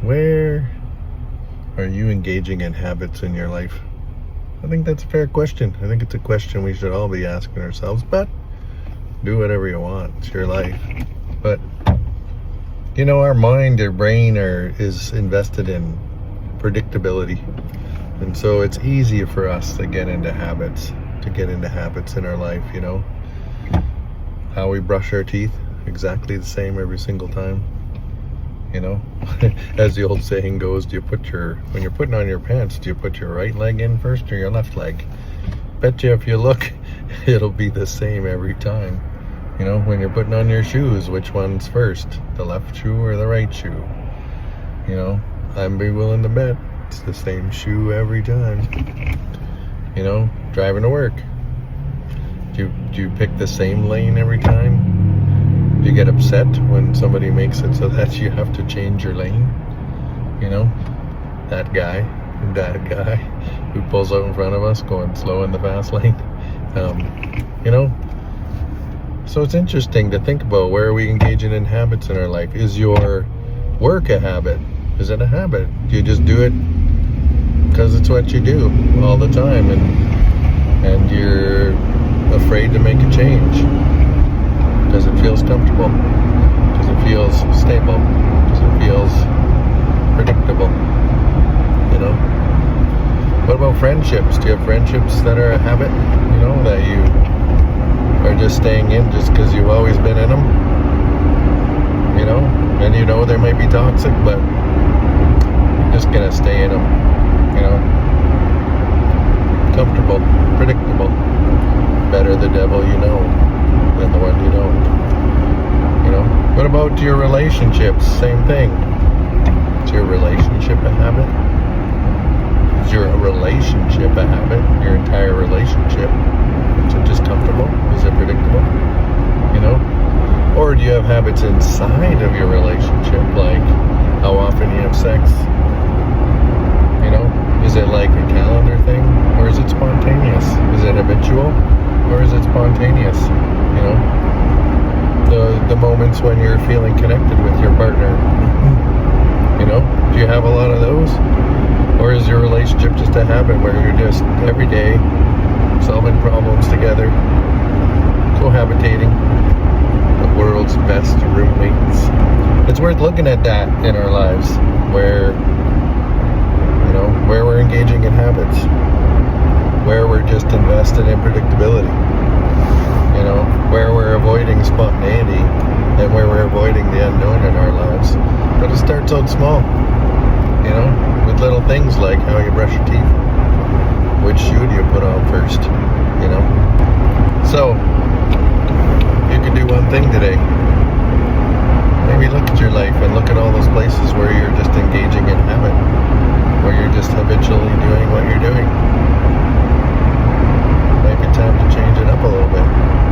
Where are you engaging in habits in your life? I think that's a fair question. I think it's a question we should all be asking ourselves, but do whatever you want. It's your life. But, our mind, our brain is invested in predictability. And so it's easy for us to get into habits in our life, How we brush our teeth, exactly the same every single time. As the old saying goes, when you're putting on your pants, do you put your right leg in first or your left leg? Bet you if you look, it'll be the same every time. When you're putting on your shoes, which one's first? The left shoe or the right shoe? I'd be willing to bet it's the same shoe every time. Driving to work. Do you pick the same lane every time? Do you get upset when somebody makes it so that you have to change your lane? That guy who pulls out in front of us going slow in the fast lane. So it's interesting to think about, where are we engaging in habits in our life? Is your work a habit? Is it a habit? Do you just do it because it's what you do all the time and you're afraid to make a change? Because it feels comfortable, because it feels stable, because it feels predictable, What about friendships? Do you have friendships that are a habit, that you are just staying in just because you've always been in them, and they might be toxic, but you're just gonna stay in them, comfortable, predictable. Better the devil you know than the one you don't. What about your relationships? Same thing. Is your relationship a habit? Is your relationship a habit? Your entire relationship? Is it just comfortable? Is it predictable? Or do you have habits inside of your relationship, like how often you have sex? Is it like a calendar thing, or is it spontaneous? Is it habitual, or is it spontaneous? The moments when you're feeling connected with your partner. Do you have a lot of those? Or is your relationship just a habit where you're just every day solving problems together, cohabitating, the world's best roommates? It's worth looking at that in our lives, where we're engaging in habits, where we're just invested in predictability, where we're avoiding spontaneity and where we're avoiding the unknown in our lives. But it starts out small, with little things like how you brush your teeth, which shoe do you put on first, So, you can do one thing today. Maybe look at your life and look at all those places where you're just engaging in habit, where you're just habitually doing what you're doing. Might be time to change it up a little bit.